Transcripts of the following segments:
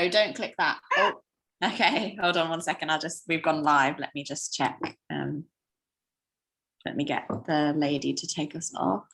Oh, don't click that. Oh, okay. Hold on one second. We've gone live. Let me just check. Let me get the lady to take us off.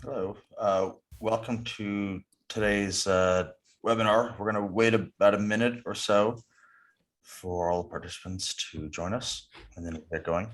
Hello, welcome to today's webinar. We're going to wait about a minute or so for all participants to join us and then get going.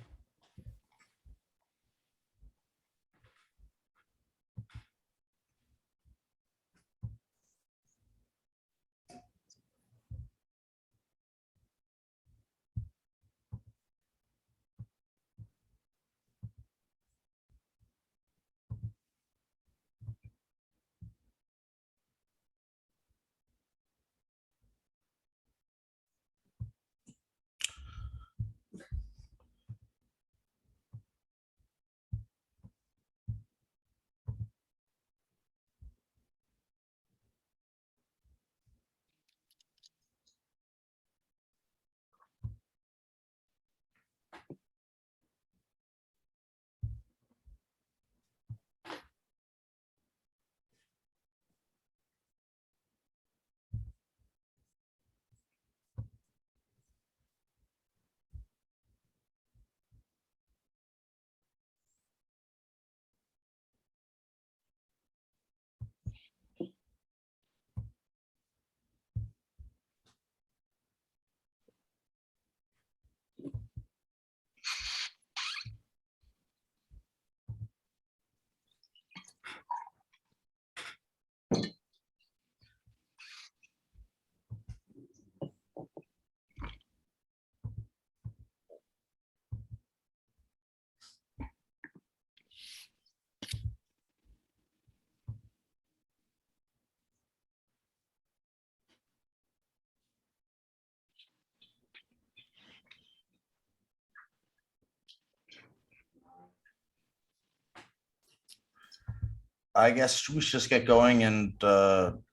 I guess we should just get going, and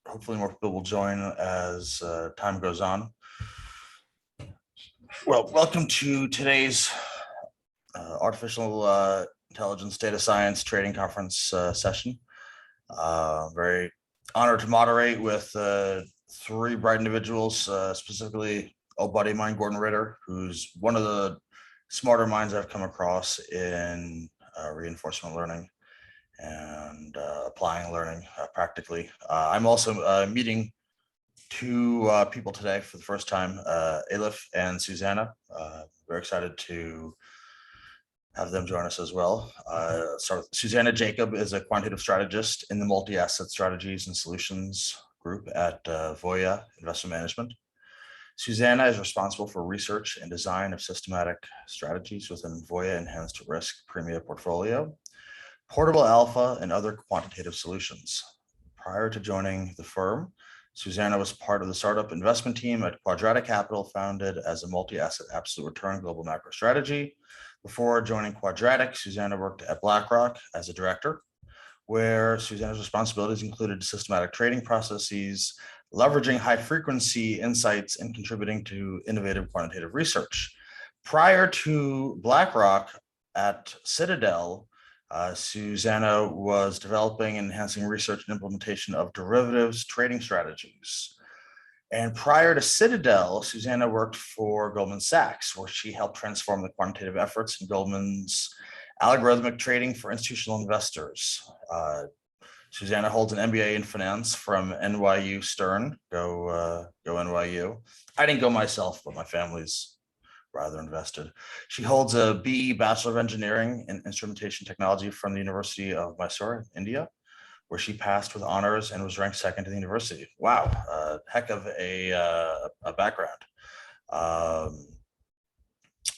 hopefully more people will join as time goes on. Well, welcome to today's Artificial Intelligence Data Science Trading Conference session. Very honored to moderate with three bright individuals, specifically old buddy of mine, Gordon Ritter, who's one of the smarter minds I've come across in reinforcement learning and applying learning practically. I'm also meeting two people today for the first time, Elif and Susanna. Very excited to have them join us as well. So Susanna Jacob is a quantitative strategist in the multi-asset strategies and solutions group at Voya Investment Management. Susanna is responsible for research and design of systematic strategies within Voya Enhanced Risk Premia portfolio, Portable Alpha, and other quantitative solutions. Prior to joining the firm, Susanna was part of the startup investment team at Quadratic Capital, founded as a multi-asset absolute return global macro strategy. Before joining Quadratic, Susanna worked at BlackRock as a director, where Susanna's responsibilities included systematic trading processes, leveraging high-frequency insights, and contributing to innovative quantitative research. Prior to BlackRock at Citadel, Susanna was developing and enhancing research and implementation of derivatives trading strategies. And prior to Citadel, Susanna worked for Goldman Sachs, where she helped transform the quantitative efforts in Goldman's algorithmic trading for institutional investors. Susanna holds an MBA in finance from NYU Stern. Go NYU. I didn't go myself, but my family's rather invested. She holds a BE Bachelor of Engineering in Instrumentation Technology from the University of Mysore, India, where she passed with honors and was ranked second to the university. Wow, heck of a background.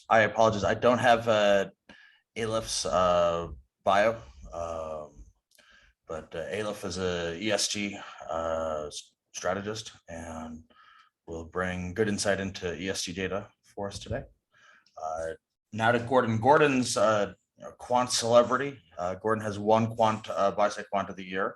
I apologize, I don't have Elif's bio. But Elif is a ESG strategist and will bring good insight into ESG data for us today. Now to Gordon. Gordon's quant celebrity. Gordon has won buy-side quant of the year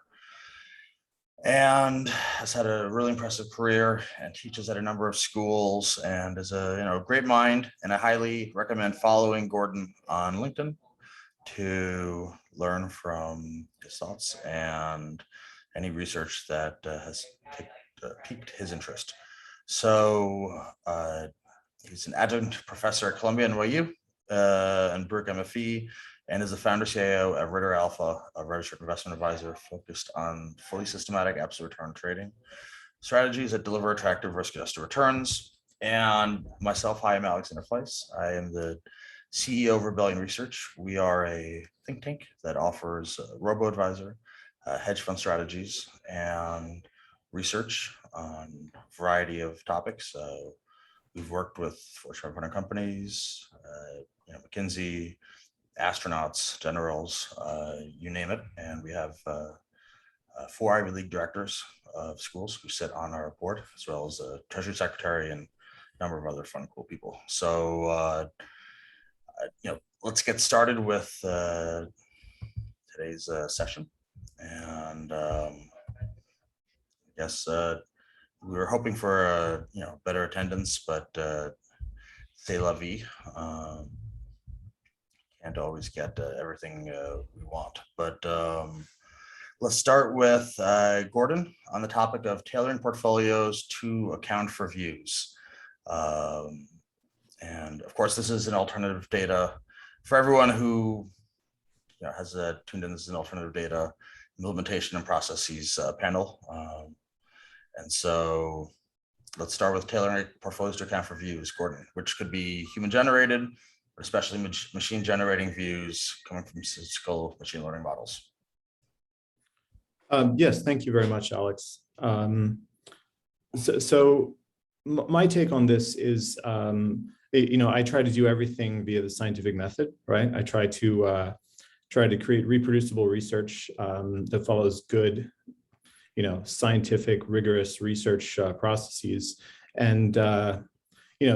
and has had a really impressive career and teaches at a number of schools and is a great mind. And I highly recommend following Gordon on LinkedIn to learn from his thoughts and any research that has piqued his interest. So he's an adjunct professor at Columbia NYU and Brook MFE, and is the founder CIO at Ritter Alpha, a registered investment advisor focused on fully systematic absolute return trading strategies that deliver attractive risk-adjusted returns. And myself, hi, I'm Alexander Fleiss. I am the CEO of Rebellion Research. We are a think tank that offers robo-advisor, hedge fund strategies, and research on a variety of topics. We've worked with Fortune 500 companies, McKinsey, astronauts, generals, you name it. And we have 4 Ivy League directors of schools who sit on our board, as well as a treasury secretary and a number of other fun, cool people. So, let's get started with today's session. And I guess we were hoping for better attendance, but c'est la vie. Can't always get everything we want. But let's start with Gordon on the topic of tailoring portfolios to account for views. And of course, this is an alternative data for everyone who has tuned in. This is an alternative data implementation and processes panel. And so let's start with tailoring portfolios to account for views, Gordon, which could be human generated, or especially machine generating views coming from statistical machine learning models. Yes, thank you very much, Alex. So my take on this is, I try to do everything via the scientific method, right? I try to create reproducible research that follows good, scientific, rigorous research processes. And,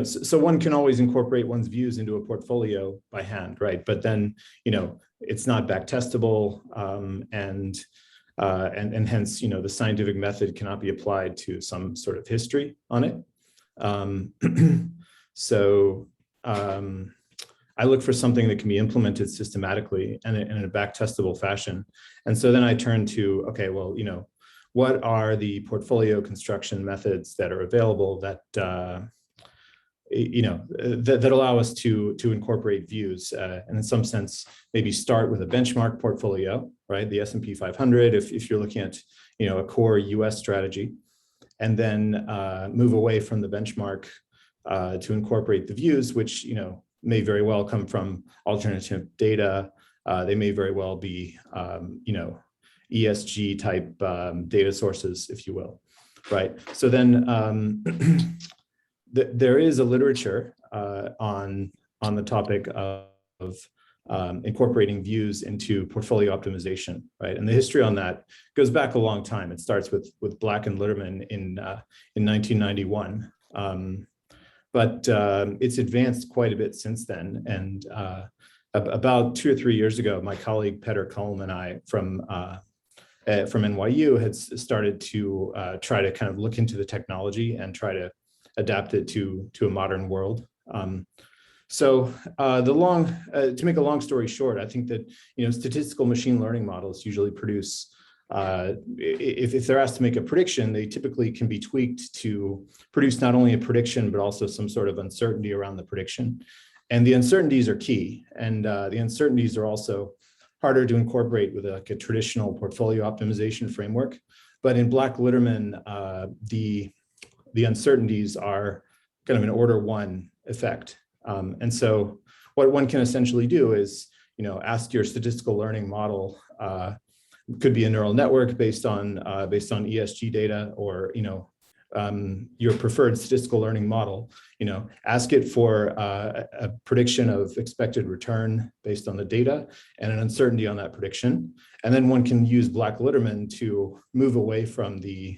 so one can always incorporate one's views into a portfolio by hand, right? But then, it's not back testable, and hence, the scientific method cannot be applied to some sort of history on it. So I look for something that can be implemented systematically and in a back testable fashion. And so then I turn to, okay, well, what are the portfolio construction methods that are available that, that allow us to incorporate views, and in some sense, maybe start with a benchmark portfolio, right? The S&P 500, if you're looking at, a core US strategy, and then move away from the benchmark to incorporate the views, which, may very well come from alternative data. They may very well be, ESG type data sources, if you will, right? So then there is a literature on the topic of incorporating views into portfolio optimization, right? And the history on that goes back a long time. It starts with Black and Litterman in 1991. But it's advanced quite a bit since then. And about 2 or 3 years ago, my colleague Peter Culm and I from NYU had started to try to kind of look into the technology and try to adapt it to a modern world. So to make a long story short, I think that statistical machine learning models usually produce, if they're asked to make a prediction, they typically can be tweaked to produce not only a prediction, but also some sort of uncertainty around the prediction. And the uncertainties are key. And the uncertainties are also harder to incorporate with a traditional portfolio optimization framework. But in Black Litterman, the uncertainties are kind of an order 1 effect. And so what one can essentially do is, ask your statistical learning model, could be a neural network based on ESG data, or your preferred statistical learning model, ask it for a prediction of expected return based on the data and an uncertainty on that prediction. And then one can use Black Litterman to move away from the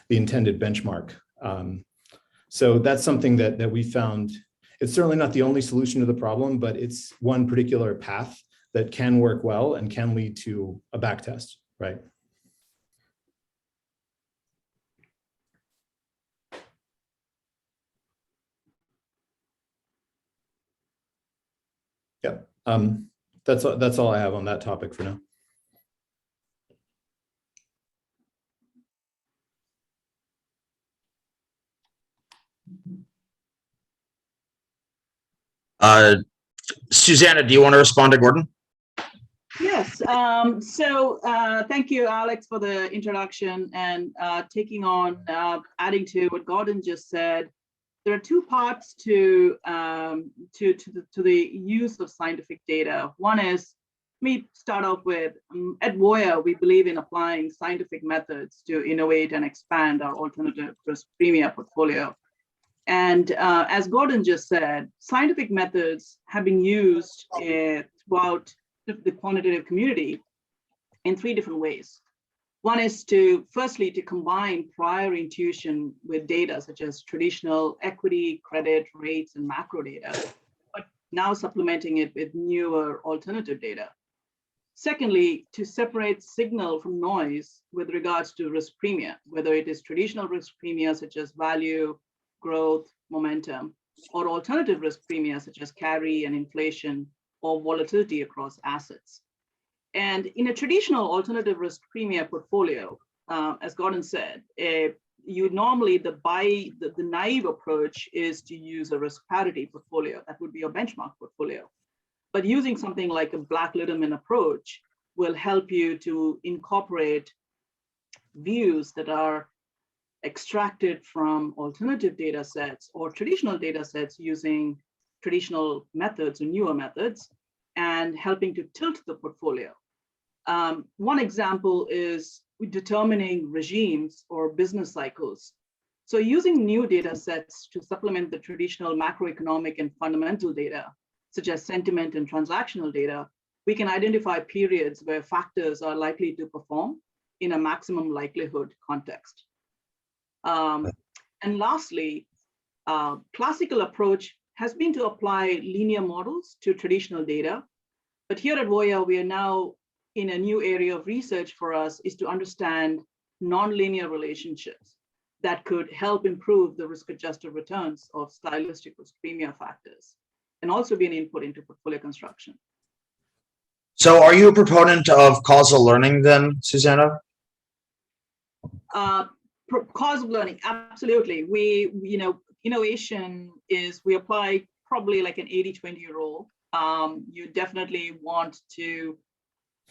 intended benchmark. So that's something that we found. It's certainly not the only solution to the problem, but it's one particular path that can work well and can lead to a backtest, right? Yep. That's all I have on that topic for now. Susanna, do you want to respond to Gordon? Yes. Thank you, Alex, for the introduction and taking on, adding to what Gordon just said. There are two parts to the use of scientific data. One is, let me start off with, at Voya, we believe in applying scientific methods to innovate and expand our alternative risk premia portfolio. And as Gordon just said, scientific methods have been used throughout the quantitative community in three different ways. One is firstly, to combine prior intuition with data such as traditional equity, credit, rates, and macro data, but now supplementing it with newer alternative data. Secondly, to separate signal from noise with regards to risk premia, whether it is traditional risk premia such as value, growth, momentum, or alternative risk premia such as carry and inflation or volatility across assets. And in a traditional alternative risk premia portfolio, as Gordon said, you normally, the naive approach is to use a risk parity portfolio. That would be a benchmark portfolio. But using something like a Black Litterman approach will help you to incorporate views that are extracted from alternative data sets or traditional data sets using traditional methods or newer methods and helping to tilt the portfolio. One example is determining regimes or business cycles. So using new data sets to supplement the traditional macroeconomic and fundamental data, such as sentiment and transactional data, we can identify periods where factors are likely to perform in a maximum likelihood context. And lastly, classical approach has been to apply linear models to traditional data. But here at Voya, we are now in a new area of research for us is to understand nonlinear relationships that could help improve the risk-adjusted returns of stylistic risk premia factors and also be an input into portfolio construction. So are you a proponent of causal learning then, Susanna? Causal learning, absolutely. Innovation is, we apply probably like an 80-20 rule. You definitely want to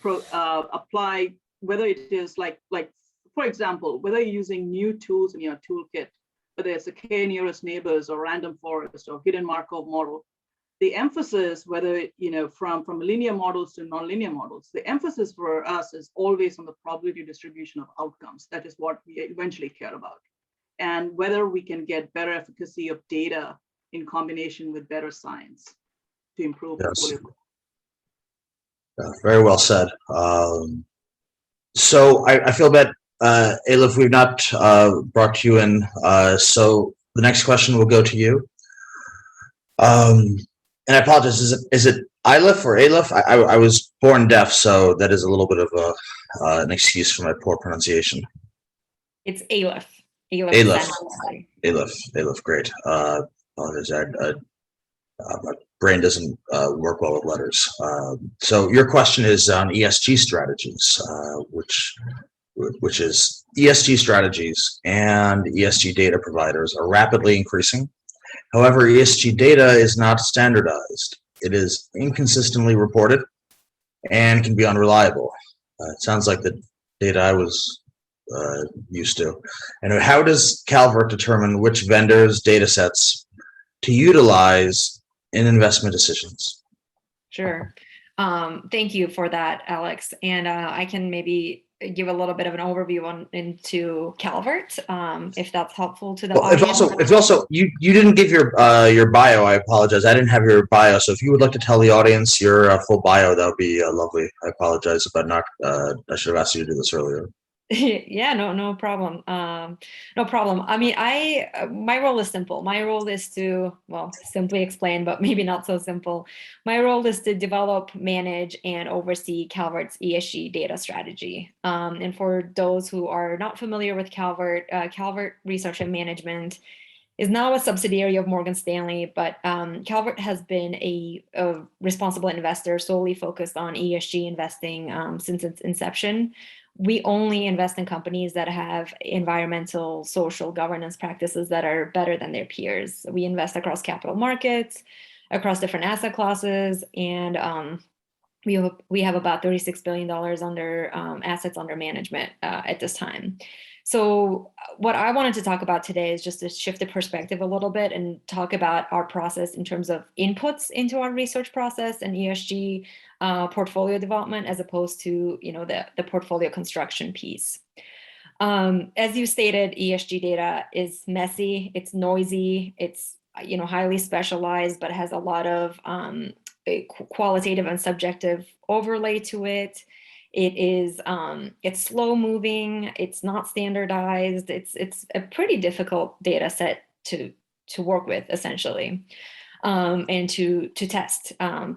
apply, whether it is like for example, whether you're using new tools in your toolkit, whether it's a k-nearest neighbors or random forest or hidden Markov model, the emphasis, whether from linear models to nonlinear models, the emphasis for us is always on the probability distribution of outcomes. That is what we eventually care about, and whether we can get better efficacy of data in combination with better science to improve portfolio. Very well said. So I feel that, Elif, we've not brought you in. So the next question will go to you. And I apologize, is it Elif or Elif? I was born deaf, so that is a little bit of an excuse for my poor pronunciation. It's Elif. Elif, great. Apologize. My brain doesn't work well with letters. So your question is on ESG strategies, which is ESG strategies and ESG data providers are rapidly increasing. However, ESG data is not standardized. It is inconsistently reported and can be unreliable. It sounds like the data I was used to. And how does Calvert determine which vendors' data sets to utilize in investment decisions? Sure. Thank you for that, Alex. And I can maybe give a little bit of an overview into Calvert, if that's helpful to the Well, audience. it's also you didn't give your bio. I apologize. I didn't have your bio. So if you would like to tell the audience your full bio, that would be lovely. I apologize about not. I should have asked you to do this earlier. Yeah, no problem. No problem. I mean, my role is simple. My role is to, well, simply explain, but maybe not so simple. My role is to develop, manage, and oversee Calvert's ESG data strategy. And for those who are not familiar with Calvert, Calvert Research and Management is now a subsidiary of Morgan Stanley, but Calvert has been a responsible investor solely focused on ESG investing since its inception. We only invest in companies that have environmental, social governance practices that are better than their peers. We invest across capital markets, across different asset classes, and we have about $36 billion under assets under management at this time. So what I wanted to talk about today is just to shift the perspective a little bit and talk about our process in terms of inputs into our research process and ESG portfolio development, as opposed to the portfolio construction piece. As you stated, ESG data is messy, it's noisy, it's highly specialized, but has a lot of qualitative and subjective overlay to it. It is it's slow moving, it's not standardized, it's a pretty difficult data set to work with, essentially, and to test,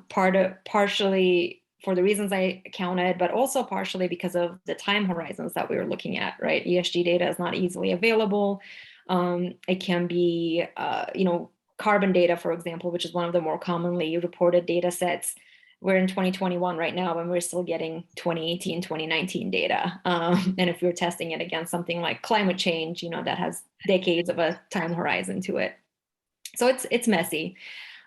partially for the reasons I counted, but also partially because of the time horizons that we were looking at, right? ESG data is not easily available. It can be carbon data, for example, which is one of the more commonly reported data sets. We're in 2021 right now, and we're still getting 2018, 2019 data. And if we're testing it against something like climate change, that has decades of a time horizon to it. So it's messy.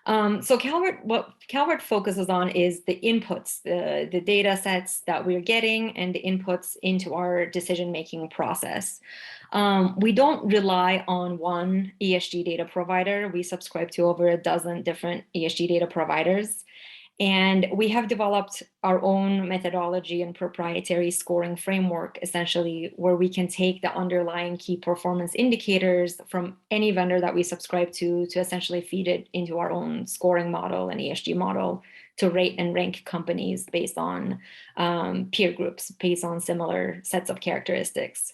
So what Calvert focuses on is the inputs, the data sets that we're getting and the inputs into our decision-making process. We don't rely on one ESG data provider. We subscribe to over a dozen different ESG data providers. And we have developed our own methodology and proprietary scoring framework, essentially, where we can take the underlying key performance indicators from any vendor that we subscribe to essentially feed it into our own scoring model and ESG model to rate and rank companies based on peer groups, based on similar sets of characteristics.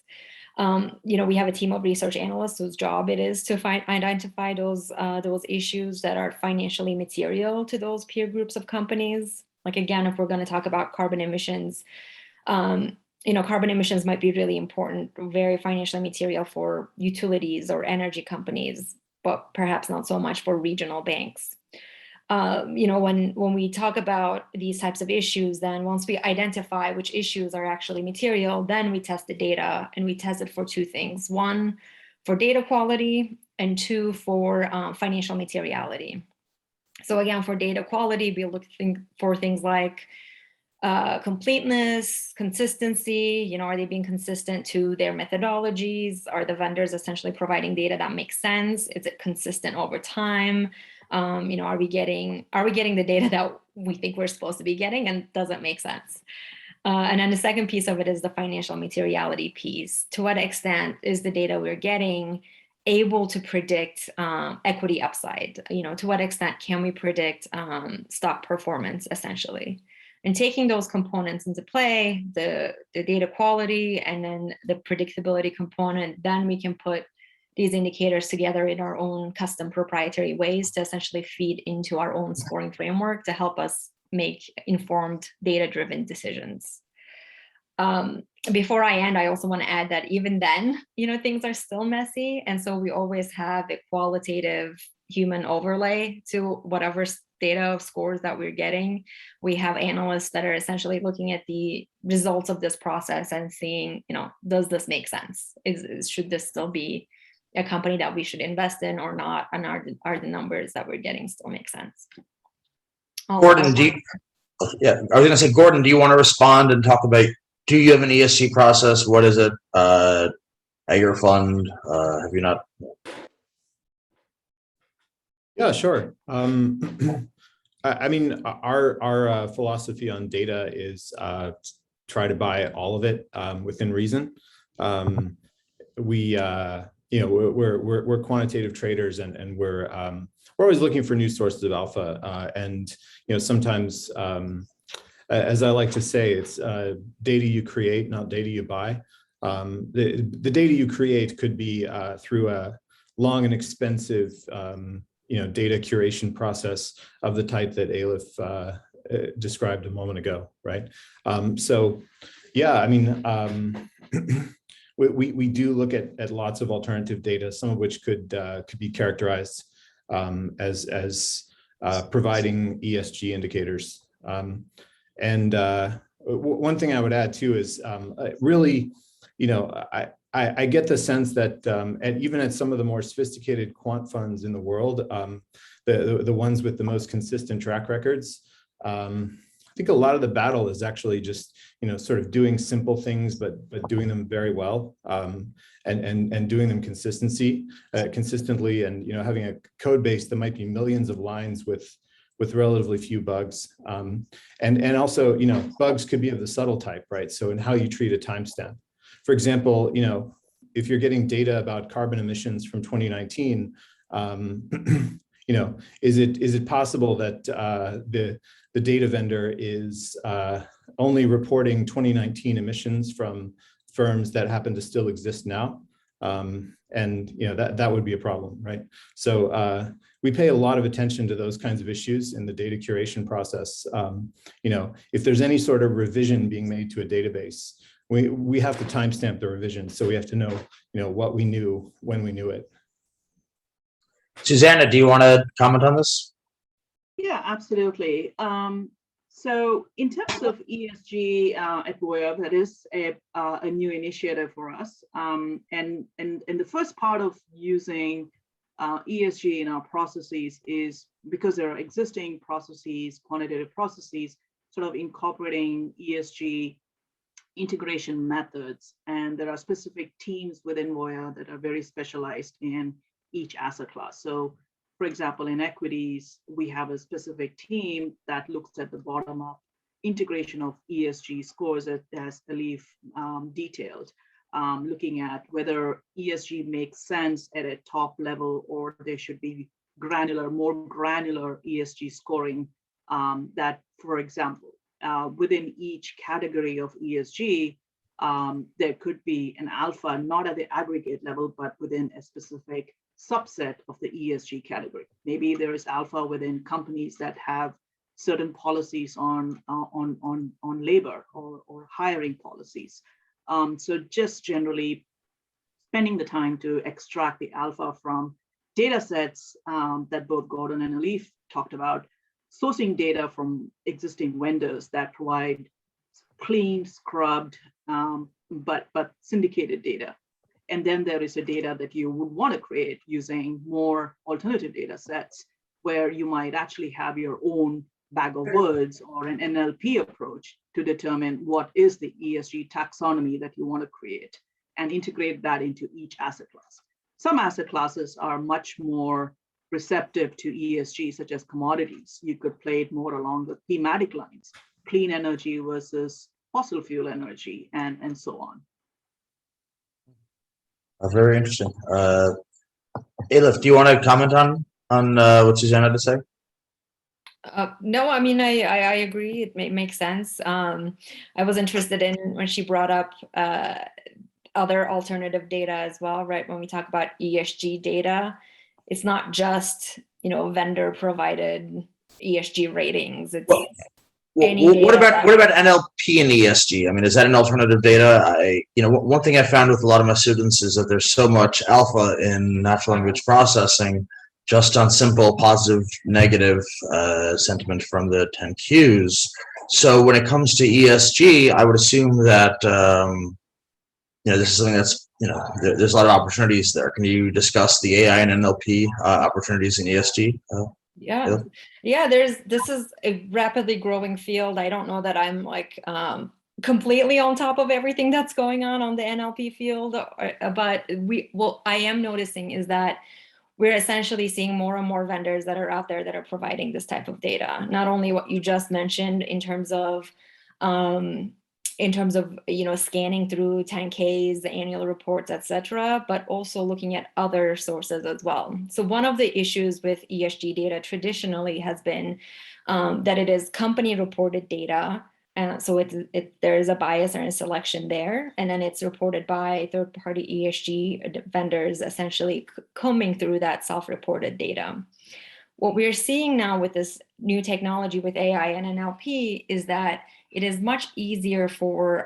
We have a team of research analysts whose job it is to identify those issues that are financially material to those peer groups of companies. Like, again, if we're going to talk about carbon emissions, carbon emissions might be really important, very financially material for utilities or energy companies, but perhaps not so much for regional banks. When we talk about these types of issues, then once we identify which issues are actually material, then we test the data, and we test it for two things: one, for data quality, and two, for financial materiality. So again, for data quality, we look for things like completeness, consistency. Are they being consistent to their methodologies? Are the vendors essentially providing data that makes sense? Is it consistent over time? Are we getting the data that we think we're supposed to be getting, and does it make sense? And then the second piece of it is the financial materiality piece. To what extent is the data we're getting able to predict equity upside? To what extent can we predict stock performance, essentially? And taking those components into play, the data quality and then the predictability component, then we can put these indicators together in our own custom proprietary ways to essentially feed into our own scoring framework to help us make informed data-driven decisions. Before I end, I also want to add that even then, things are still messy. And so we always have a qualitative human overlay to whatever data scores that we're getting. We have analysts that are essentially looking at the results of this process and seeing, does this make sense? Should this still be a company that we should invest in or not? And are the numbers that we're getting still make sense? Gordon, I was going to say, Gordon, do you want to respond and talk about, do you have an ESG process? What is it? At your fund, have you not? Yeah, sure. I mean, our philosophy on data is try to buy all of it within reason. We're quantitative traders, and we're always looking for new sources of alpha. And sometimes, as I like to say, it's data you create, not data you buy. The data you create could be through a long and expensive data curation process of the type that Elif described a moment ago, right? So yeah, I mean, we do look at lots of alternative data, some of which could be characterized as providing ESG indicators. And one thing I would add too is really, I get the sense that even at some of the more sophisticated quant funds in the world, the ones with the most consistent track records, I think a lot of the battle is actually just sort of doing simple things, but doing them very well, and doing them consistently, and having a code base that might be millions of lines with relatively few bugs, and also bugs could be of the subtle type, right? So in how you treat a timestamp. For example, if you're getting data about carbon emissions from 2019, is it possible that the data vendor is only reporting 2019 emissions from firms that happen to still exist now? And that would be a problem, right? So we pay a lot of attention to those kinds of issues in the data curation process. If there's any sort of revision being made to a database, we have to timestamp the revision, so we have to know what we knew when we knew it. Susanna, do you want to comment on this? Yeah, absolutely. So in terms of ESG at Voya, that is a new initiative for us. And the first part of using ESG in our processes is because there are existing processes, quantitative processes, sort of incorporating ESG integration methods. And there are specific teams within Voya that are very specialized in each asset class. So for example, in equities, we have a specific team that looks at the bottom-up integration of ESG scores, as Elif detailed, looking at whether ESG makes sense at a top level or there should be more granular ESG scoring that, for example, within each category of ESG, there could be an alpha, not at the aggregate level, but within a specific subset of the ESG category. Maybe there is alpha within companies that have certain policies on labor or hiring policies. So just generally spending the time to extract the alpha from data sets that both Gordon and Elif talked about, sourcing data from existing vendors that provide clean, scrubbed, but syndicated data. And then there is a data that you would want to create using more alternative data sets where you might actually have your own bag of words or an NLP approach to determine what is the ESG taxonomy that you want to create and integrate that into each asset class. Some asset classes are much more receptive to ESG, such as commodities. You could play it more along the thematic lines, clean energy versus fossil fuel energy, and so on. Very interesting. Elif, do you want to comment on what Susanna had to say? No, I mean, I agree. It makes sense. I was interested in when she brought up other alternative data as well, right? When we talk about ESG data, it's not just, vendor provided ESG ratings. It's what about NLP and ESG? I mean, is that an alternative data? One thing I found with a lot of my students is that there's so much alpha in natural language processing just on simple positive, negative sentiment from the 10 Qs. So when it comes to ESG, I would assume that this is something that's there's a lot of opportunities there. Can you discuss the AI and NLP opportunities in ESG? Yeah. This is a rapidly growing field. I don't know that I'm completely on top of everything that's going on the NLP field, but what I am noticing is that we're essentially seeing more and more vendors that are out there that are providing this type of data. Not only what you just mentioned in terms of in terms of, scanning through 10Ks, the annual reports, etc., but also looking at other sources as well. So one of the issues with ESG data traditionally has been that it is company reported data. So there is a bias or a selection there, and then it's reported by third-party ESG vendors, essentially combing through that self-reported data. What we're seeing now with this new technology with AI and NLP is that it is much easier for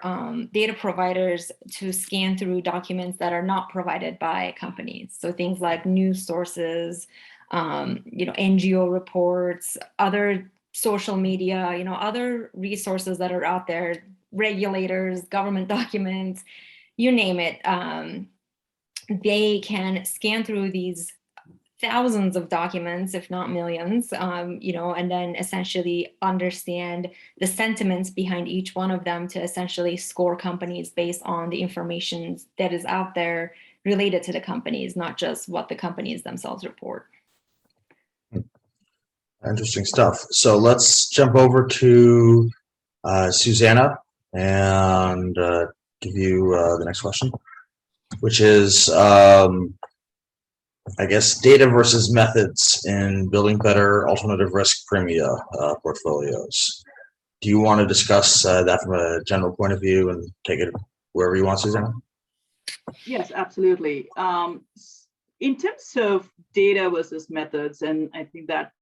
data providers to scan through documents that are not provided by companies. So things like news sources, NGO reports, other social media, other resources that are out there, regulators, government documents, you name it. They can scan through these thousands of documents, if not millions, and then essentially understand the sentiments behind each one of them to essentially score companies based on the information that is out there related to the companies, not just what the companies themselves report. Interesting stuff. So let's jump over to Susanna and give you the next question, which is, I guess, data versus methods in building better alternative risk premia portfolios. Do you want to discuss that from a general point of view and take it wherever you want, Susanna? Yes, absolutely. In terms of data versus methods, and I think that's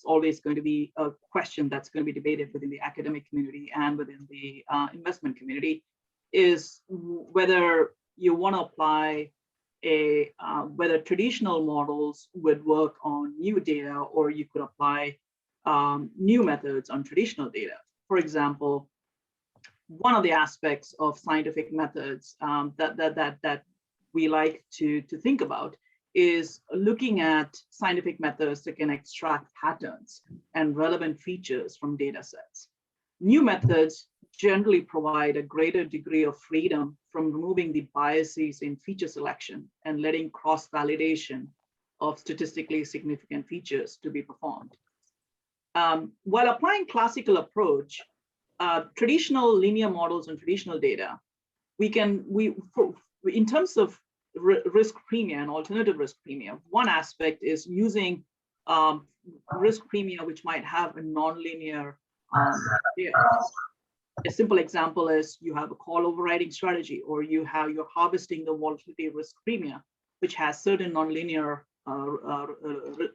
always going to be a question that's going to be debated within the academic community and within the investment community, is whether you want to apply whether traditional models would work on new data, or you could apply new methods on traditional data. For example, one of the aspects of scientific methods that we like to think about is looking at scientific methods that can extract patterns and relevant features from data sets. New methods generally provide a greater degree of freedom from removing the biases in feature selection and letting cross-validation of statistically significant features to be performed. While applying classical approach, traditional linear models and traditional data, in terms of risk premia and alternative risk premia, one aspect is using risk premia which might have a nonlinear data. A simple example is you have a call overriding strategy, or you're harvesting the volatility risk premia, which has certain nonlinear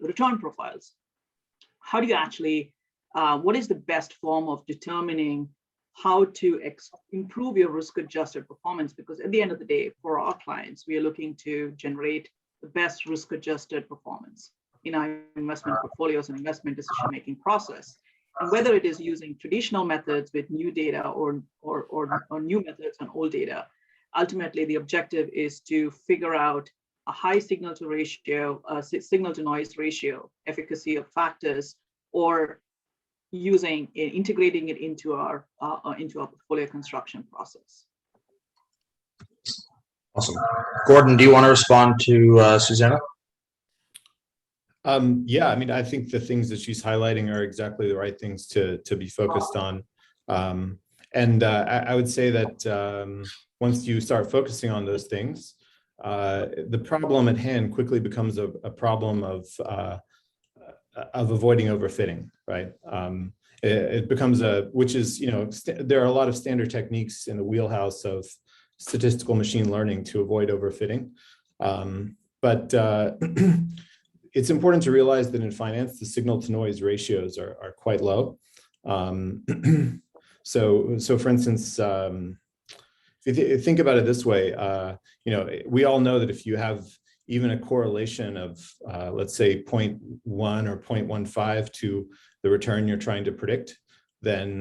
return profiles. How do you actually, what is the best form of determining how to improve your risk-adjusted performance? Because at the end of the day, for our clients, we are looking to generate the best risk-adjusted performance in our investment portfolios and investment decision-making process. And whether it is using traditional methods with new data or new methods on old data, ultimately the objective is to figure out a high signal to noise ratio, efficacy of factors, or integrating it into our portfolio construction process. Awesome. Gordon, do you want to respond to Susanna? Yeah, I mean, I think the things that she's highlighting are exactly the right things to be focused on. I would say that once you start focusing on those things, the problem at hand quickly becomes a problem of avoiding overfitting, right? It becomes which is, there are a lot of standard techniques in the wheelhouse of statistical machine learning to avoid overfitting. But it's important to realize that in finance, the signal to noise ratios are quite low. So for instance, if you think about it this way, we all know that if you have even a correlation of, let's say 0.1 or 0.15 to the return you're trying to predict, then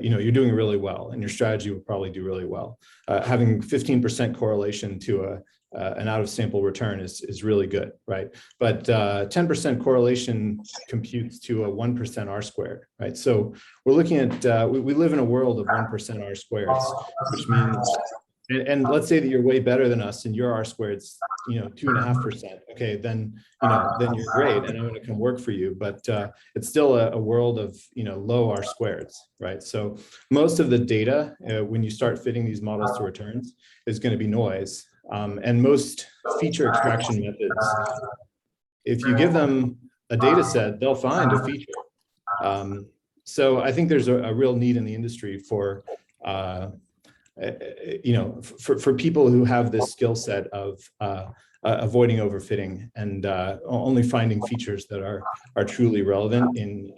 you're doing really well, and your strategy will probably do really well. Having 15% correlation to an out of sample return is really good, right? But 10% correlation computes to a 1% R squared, right? So we're looking at, we live in a world of 1% R squareds, which means And let's say that you're way better than us and your R squared's, 2.5%. Okay, then you're great and I'm going to come work for you. But it's still a world of, low R squareds, right? So most of the data, when you start fitting these models to returns, is going to be noise. And most feature extraction methods, if you give them a data set, they'll find a feature. So I think there's a real need in the industry for, for people who have this skill set of avoiding overfitting and only finding features that are truly relevant in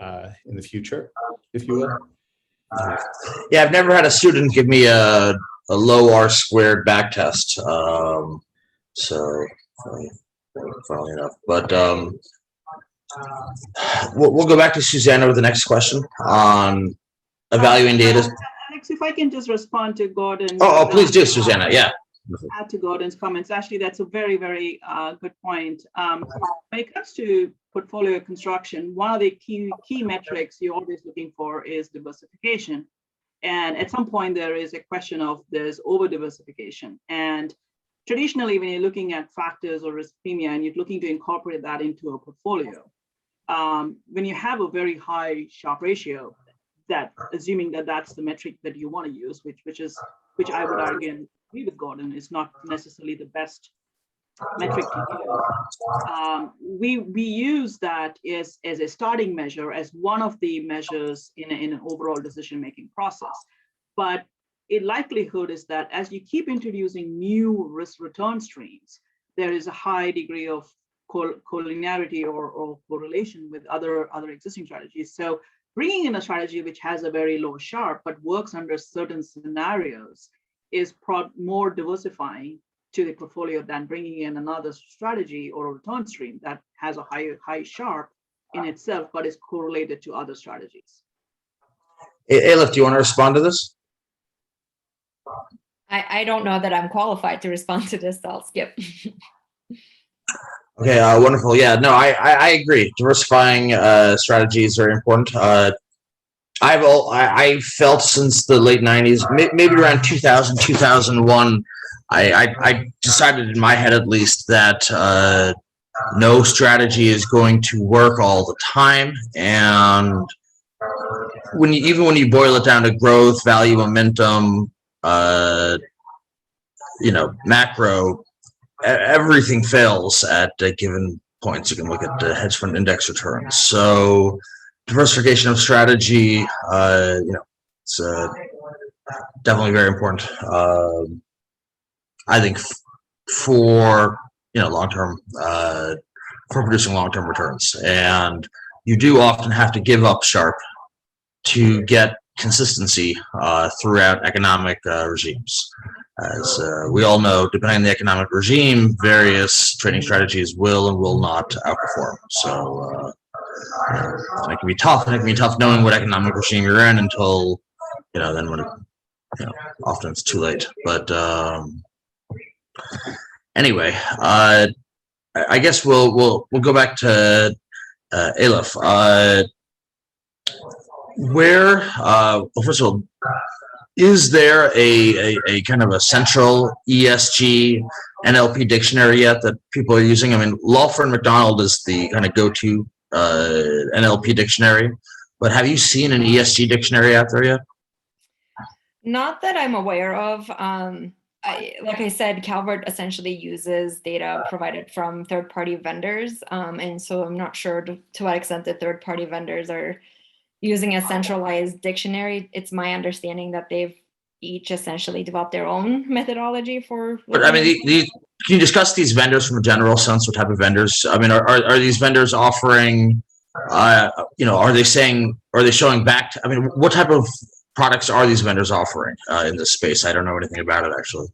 the future, if you will. Yeah, I've never had a student give me a low R squared back test. So funnily enough, but we'll go back to Susanna with the next question on evaluating data. Alex, if I can just respond to Gordon. Oh, please do, Susanna. Yeah. Add to Gordon's comments. Actually, that's a very, very good point. When it comes to portfolio construction, one of the key metrics you're always looking for is diversification. And at some point, there is a question of there's over diversification. And traditionally, when you're looking at factors or risk premia and you're looking to incorporate that into a portfolio, when you have a very high Sharpe ratio, that assuming that that's the metric that you want to use, which I would argue and agree with Gordon, is not necessarily the best metric to use. We use that as a starting measure, as one of the measures in an overall decision-making process. But a likelihood is that as you keep introducing new risk return streams, there is a high degree of collinearity or correlation with other existing strategies. So bringing in a strategy which has a very low Sharpe but works under certain scenarios is more diversifying to the portfolio than bringing in another strategy or a return stream that has a high Sharpe in itself but is correlated to other strategies. Elif, do you want to respond to this? I don't know that I'm qualified to respond to this, so I'll skip. Okay, wonderful. Yeah, no, I agree. Diversifying strategy is very important. I felt since the late 90s, maybe around 2000, 2001, I decided in my head at least that no strategy is going to work all the time. And even when you boil it down to growth, value, momentum, macro, everything fails at given points. You can look at the hedge fund index returns. So diversification of strategy, it's definitely very important. I think for long-term, for producing long-term returns, and you do often have to give up Sharpe to get consistency throughout economic regimes. As we all know, depending on the economic regime, various trading strategies will and will not outperform. So it can be tough, and it can be tough knowing what economic regime you're in until, then when often it's too late. But anyway, I guess we'll go back to Elif. First of all, is there a kind of a central ESG NLP dictionary yet that people are using? I mean, Lawford McDonald is the kind of go-to NLP dictionary, but have you seen an ESG dictionary out there yet? Not that I'm aware of. Like I said, Calvert essentially uses data provided from third-party vendors, and so I'm not sure to what extent the third-party vendors are using a centralized dictionary. It's my understanding that they've each essentially developed their own methodology for. But I mean, can you discuss these vendors from a general sense? What type of vendors? I mean, are these vendors offering? Are they showing back? I mean, what type of products are these vendors offering in this space? I don't know anything about it actually.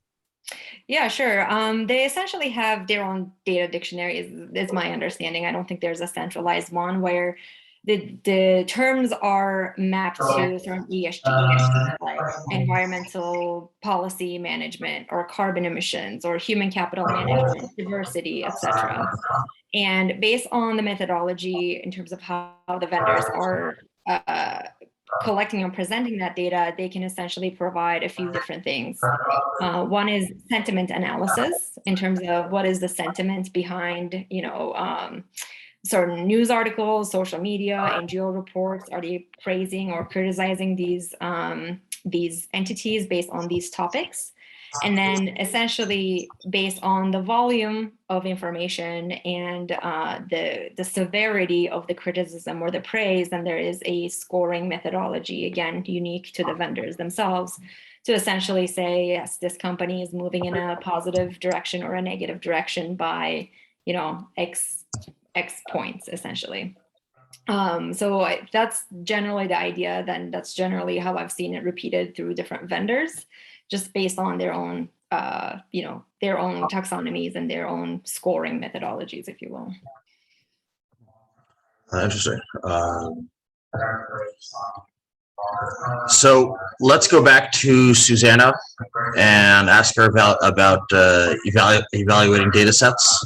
Yeah, sure. They essentially have their own data dictionary, is my understanding. I don't think there's a centralized one where the terms are mapped to certain ESG, like environmental policy management or carbon emissions or human capital management, diversity, etc. And based on the methodology in terms of how the vendors are collecting and presenting that data, they can essentially provide a few different things. One is sentiment analysis in terms of what is the sentiment behind, certain news articles, social media, NGO reports. Are they praising or criticizing these entities based on these topics? And then essentially based on the volume of information and the severity of the criticism or the praise, then there is a scoring methodology, again, unique to the vendors themselves, to essentially say, yes, this company is moving in a positive direction or a negative direction by, X points, essentially. So that's generally the idea. Then that's generally how I've seen it repeated through different vendors, just based on their own, their own taxonomies and their own scoring methodologies, if you will. Interesting. So let's go back to Susanna and ask her about evaluating data sets.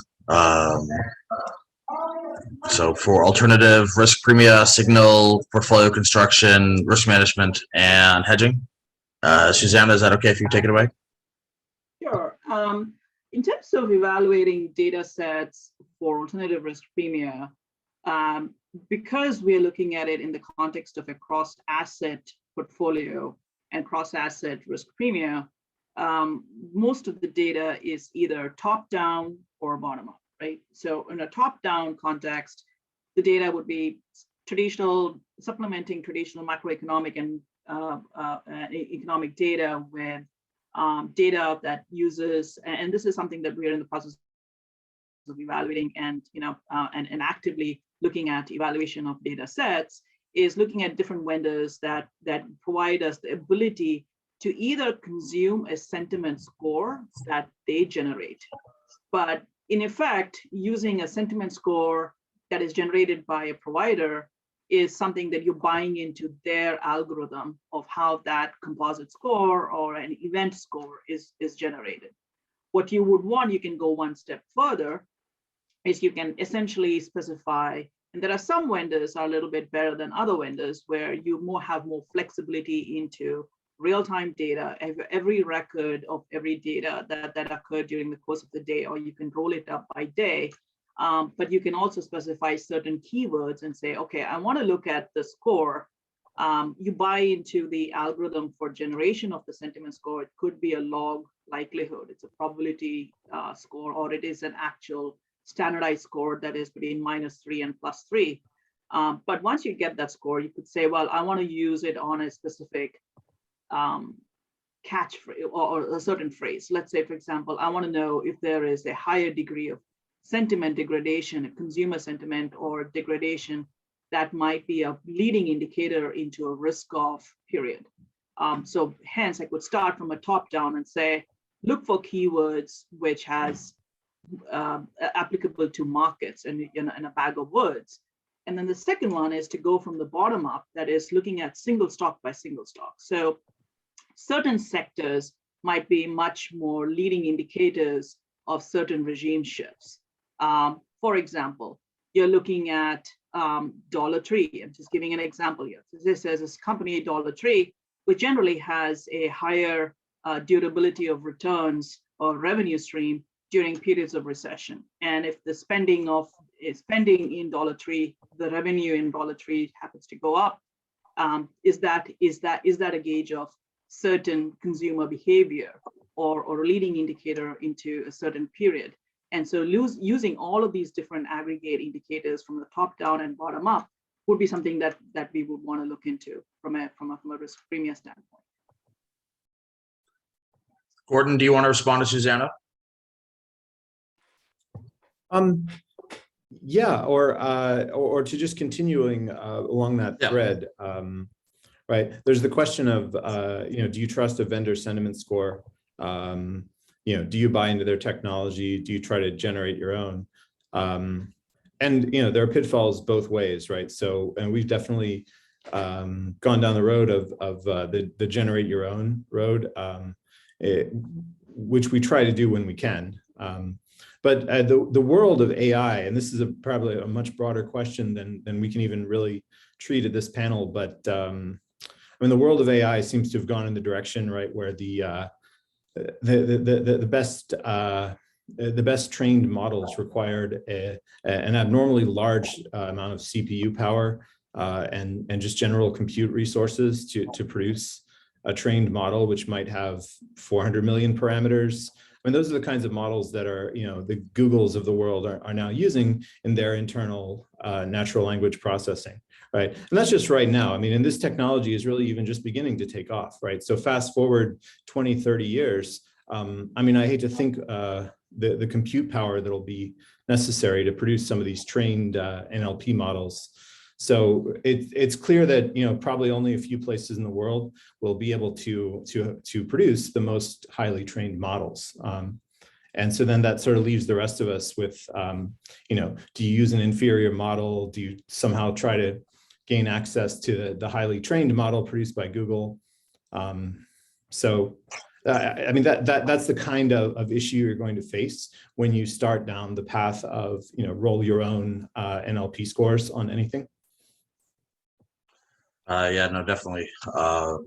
So for alternative, risk premia, signal, portfolio construction, risk management, and hedging. Susanna, is that okay if you take it away? Sure. In terms of evaluating data sets for alternative risk premia, because we're looking at it in the context of a cross-asset portfolio and cross-asset risk premia, most of the data is either top-down or bottom-up, right? So in a top-down context, the data would be supplementing traditional macroeconomic and economic data with data that uses, and this is something that we're in the process of evaluating and actively looking at evaluation of data sets, is looking at different vendors that provide us the ability to either consume a sentiment score that they generate, but in effect, using a sentiment score that is generated by a provider is something that you're buying into their algorithm of how that composite score or an event score is generated. What you would want, you can go one step further, is you can essentially specify, and there are some vendors are a little bit better than other vendors where you have more flexibility into real-time data, every record of every data that occurred during the course of the day, or you can roll it up by day. But you can also specify certain keywords and say, okay, I want to look at the score. You buy into the algorithm for generation of the sentiment score. It could be a log likelihood. It's a probability score, or it is an actual standardized score that is between -3 and +3. But once you get that score, you could say, well, I want to use it on a specific catchphrase or a certain phrase. Let's say, for example, I want to know if there is a higher degree of sentiment degradation, consumer sentiment or degradation that might be a leading indicator into a risk-off period. So hence, I could start from a top-down and say, look for keywords which has applicable to markets and in a bag of words. And then the second one is to go from the bottom up, that is looking at single stock by single stock. So certain sectors might be much more leading indicators of certain regime shifts. For example, you're looking at Dollar Tree. I'm just giving an example here. So this is this company, Dollar Tree, which generally has a higher durability of returns or revenue stream during periods of recession. And if the spending in Dollar Tree, the revenue in Dollar Tree happens to go up, is that a gauge of certain consumer behavior or a leading indicator into a certain period? And so using all of these different aggregate indicators from the top down and bottom up would be something that we would want to look into from a risk premium standpoint. Gordon, do you want to respond to Susanna? Yeah, or to just continuing along that thread, right? There's the question of, do you trust a vendor sentiment score? Do you buy into their technology? Do you try to generate your own? And there are pitfalls both ways, right? So, and we've definitely gone down the road of the generate your own road, which we try to do when we can. But the world of AI, and this is probably a much broader question than we can even really treat at this panel, but mean, the world of AI seems to have gone in the direction, right, where the best trained models required an abnormally large amount of CPU power and just general compute resources to produce a trained model, which might have 400 million parameters. I mean, those are the kinds of models that are, the Googles of the world are now using in their internal natural language processing, right? And that's just right now. I mean, and this technology is really even just beginning to take off, right? So fast forward 20, 30 years, I mean, I hate to think the compute power that'll be necessary to produce some of these trained NLP models. So it's clear that probably only a few places in the world will be able to produce the most highly trained models. And so then that sort of leaves the rest of us with, do you use an inferior model? Do you somehow try to gain access to the highly trained model produced by Google? I mean, that's the kind of issue you're going to face when you start down the path of, roll your own NLP scores on anything. Yeah, no, definitely. I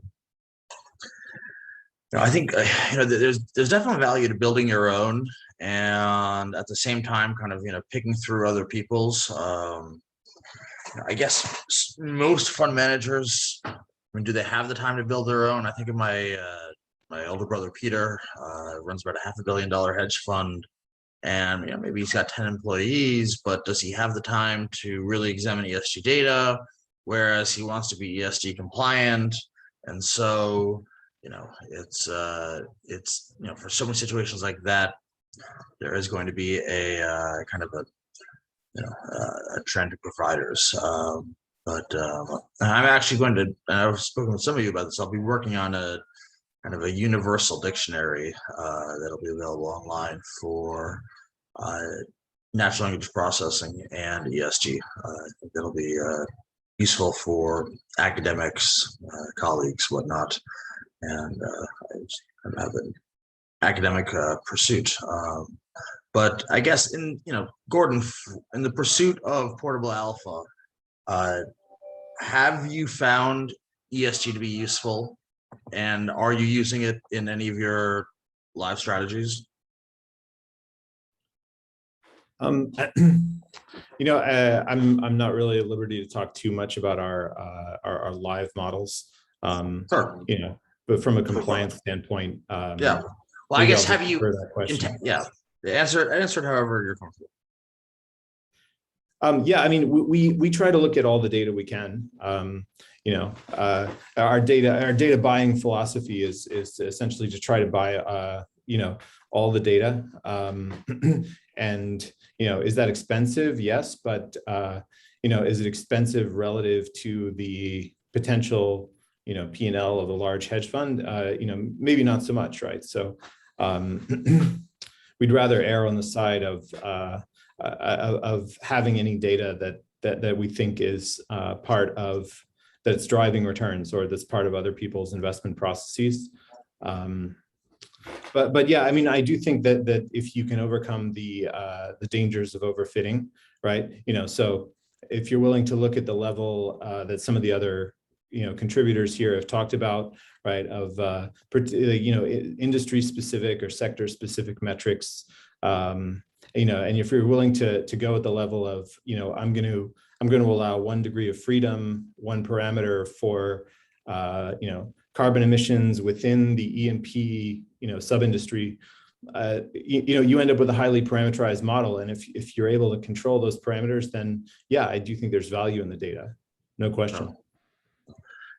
think there's definitely value to building your own, and at the same time, kind of picking through other people's. I guess most fund managers, I mean, do they have the time to build their own? I think of my older brother Peter, runs about a $500 million hedge fund, and maybe he's got 10 employees, but does he have the time to really examine ESG data? Whereas he wants to be ESG compliant, and so it's for so many situations like that, there is going to be a kind of a trend of providers. But I'm actually going to, and I've spoken with some of you about this, I'll be working on a kind of a universal dictionary that'll be available online for natural language processing and ESG. I think that'll be useful for academics, colleagues, whatnot, and I just kind of have an academic pursuit. But I guess Gordon, in the pursuit of portable alpha, have you found ESG to be useful, and are you using it in any of your live strategies? I'm not really at liberty to talk too much about our live models. Sure. But from a compliance standpoint, yeah. Well, I guess have you? Yeah. Answer it however you're comfortable. Yeah, I mean, we try to look at all the data we can. Our data buying philosophy is essentially to try to buy all the data. And is that expensive? Yes, but is it expensive relative to the potential P&L of a large hedge fund? Maybe not so much, right? So we'd rather err on the side of having any data that we think is part of that's driving returns, or that's part of other people's investment processes. But yeah, I mean, I do think that if you can overcome the dangers of overfitting, right? So if you're willing to look at the level that some of the other contributors here have talked about, right, of industry specific or sector specific metrics, and if you're willing to go at the level of I'm going to allow 1 degree of freedom, 1 parameter for carbon emissions within the E&P sub-industry, you end up with a highly parameterized model. And if you're able to control those parameters, then yeah, I do think there's value in the data, no question.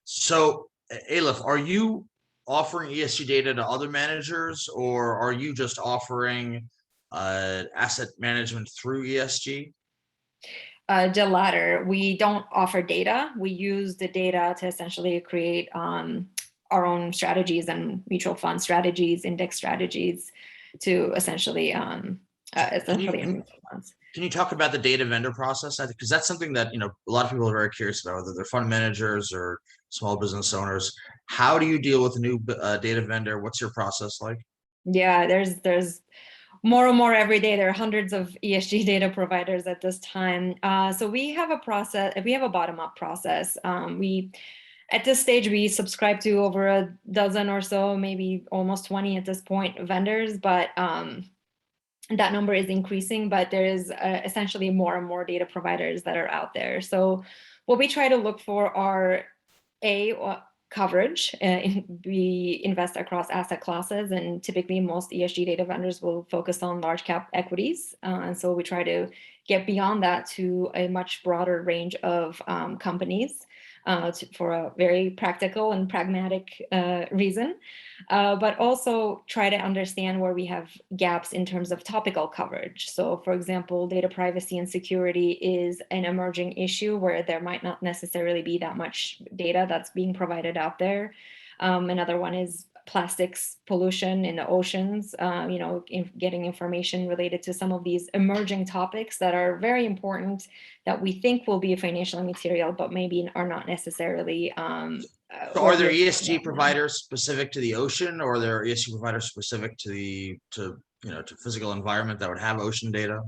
So Elif, are you offering ESG data to other managers, or are you just offering asset management through ESG? The latter. We don't offer data. We use the data to essentially create our own strategies and mutual fund strategies, index strategies, to essentially Can you talk about the data vendor process? Because that's something that a lot of people are very curious about, whether they're fund managers or small business owners. How do you deal with a new data vendor? What's your process like? Yeah, there's more and more every day. There are hundreds of ESG data providers at this time. So we have a process. We have a bottom-up process. We At this stage, we subscribe to over a dozen or so, maybe almost 20 at this point, vendors, but that number is increasing, but there is essentially more and more data providers that are out there. So what we try to look for are coverage. We invest across asset classes, and typically most ESG data vendors will focus on large cap equities. And so we try to get beyond that to a much broader range of companies for a very practical and pragmatic reason, but also try to understand where we have gaps in terms of topical coverage. So for example, data privacy and security is an emerging issue where there might not necessarily be that much data that's being provided out there. Another one is plastics pollution in the oceans, getting information related to some of these emerging topics that are very important that we think will be financially material, but maybe are not necessarily. So are there ESG providers specific to the ocean, or are there ESG providers specific to physical environment that would have ocean data?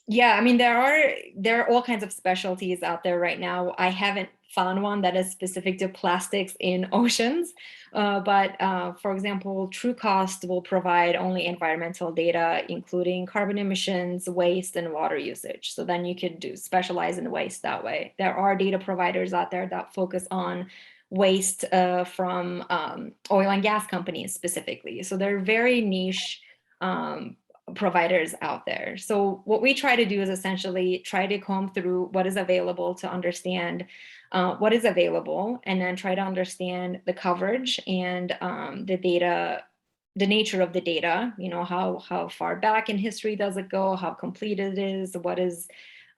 Yeah, I mean, there are all kinds of specialties out there right now. I haven't found one that is specific to plastics in oceans, but for example, TrueCost will provide only environmental data, including carbon emissions, waste, and water usage. So then you could specialize in waste that way. There are data providers out there that focus on waste from oil and gas companies specifically. So they're very niche providers out there. So what we try to do is essentially try to comb through what is available to understand what is available, and then try to understand the coverage and the data, the nature of the data, how far back in history does it go, how complete it is, what is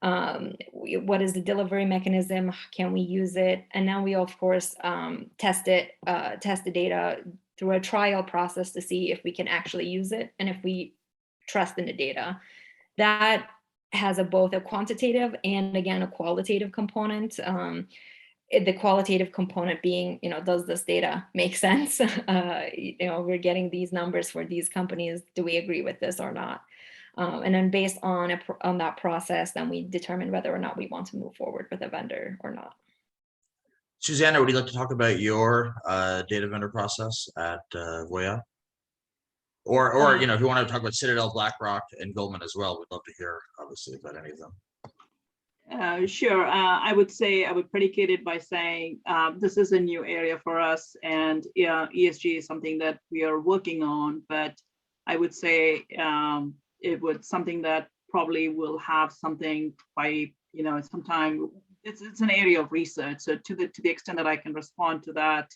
the delivery mechanism, can we use it? And then we of course test the data through a trial process to see if we can actually use it and if we trust in the data. That has both a quantitative and again a qualitative component. The qualitative component being, does this data make sense? We're getting these numbers for these companies. Do we agree with this or not? And then based on that process, then we determine whether or not we want to move forward with a vendor or not. Susanna, would you like to talk about your data vendor process at Voya? Or if you want to talk about Citadel, BlackRock, and Goldman as well, we'd love to hear, obviously, about any of them. Sure. I would predicate it by saying this is a new area for us, and ESG is something that we are working on. But I would say it would something that probably will have something by sometime. It's an area of research. So to the extent that I can respond to that,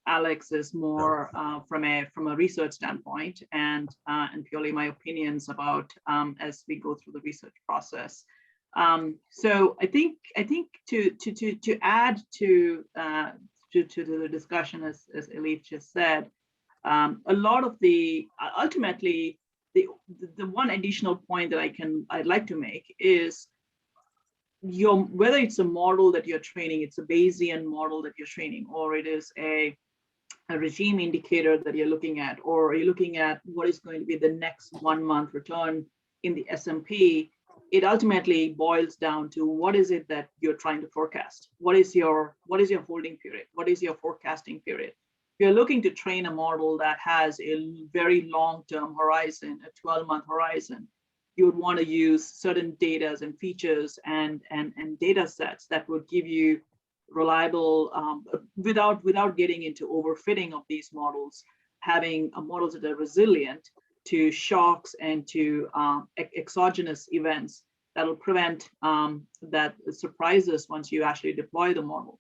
Alex is more from a research standpoint and purely my opinions about as we go through the research process. So I think to add to the discussion, as Elif just said, a lot of ultimately the one additional point that I'd like to make is whether it's a model that you're training, it's a Bayesian model that you're training, or it is a regime indicator that you're looking at, or you're looking at what is going to be the next 1 month return in the S&P. It ultimately boils down to what is it that you're trying to forecast? What is your holding period? What is your forecasting period? If you're looking to train a model that has a very long-term horizon, a 12-month horizon, you would want to use certain data and features and data sets that would give you reliable, without getting into overfitting of these models, having models that are resilient to shocks and to exogenous events that will prevent that surprises once you actually deploy the model.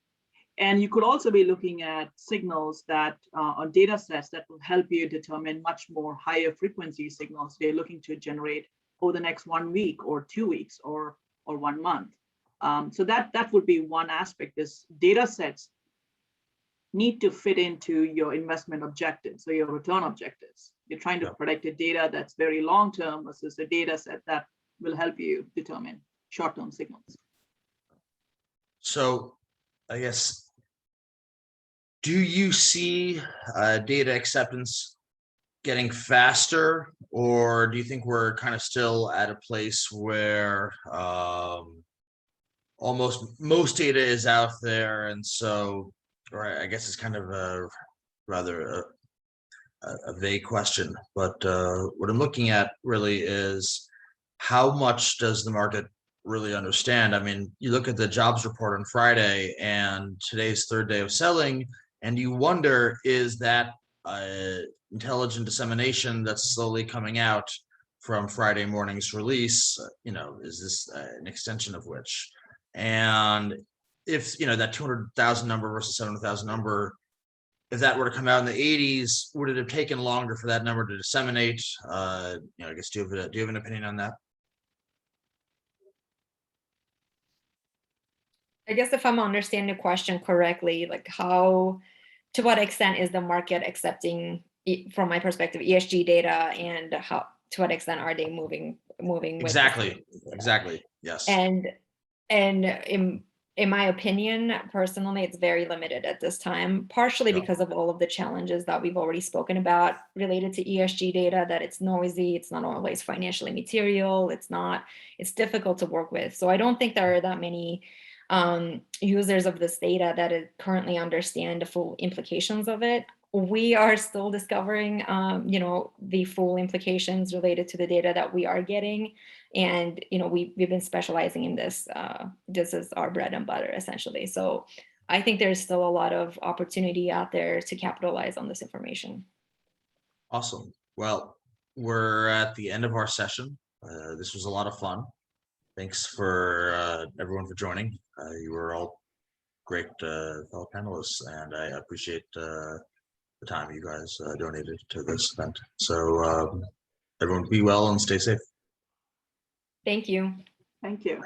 And you could also be looking at signals that on data sets that will help you determine much more higher frequency signals they're looking to generate over the next 1 week or 2 weeks or 1 month. So that would be one aspect. Is data sets need to fit into your investment objectives, so your return objectives. You're trying to predict a data that's very long-term versus a data set that will help you determine short-term signals. So I guess, do you see data acceptance getting faster, or do you think we're kind of still at a place where almost most data is out there, and so Right, I guess it's kind of a rather a vague question, but what I'm looking at really is how much does the market really understand? I mean, you look at the jobs report on Friday and today's third day of selling, and you wonder, is that intelligent dissemination that's slowly coming out from Friday morning's release, is this an extension of which? And if, that 200,000 number versus 700,000 number, if that were to come out in the 80s, would it have taken longer for that number to disseminate? I guess, do you have an opinion on that? I guess if I'm understanding the question correctly, like to what extent is the market accepting, from my perspective, ESG data, and to what extent are they moving with Exactly. Yes. And in my opinion, personally, it's very limited at this time, partially because of all of the challenges that we've already spoken about related to ESG data, that it's noisy, it's not always financially material, it's difficult to work with. So I don't think there are that many users of this data that currently understand the full implications of it. We are still discovering, the full implications related to the data that we are getting. And, we've been specializing in this. This is our bread and butter, essentially. So I think there's still a lot of opportunity out there to capitalize on this information. Awesome. Well, we're at the end of our session. This was a lot of fun. Thanks for everyone for joining. You were all great fellow panelists, and I appreciate the time you guys donated to this event. So everyone be well and stay safe. Thank you. Thank you.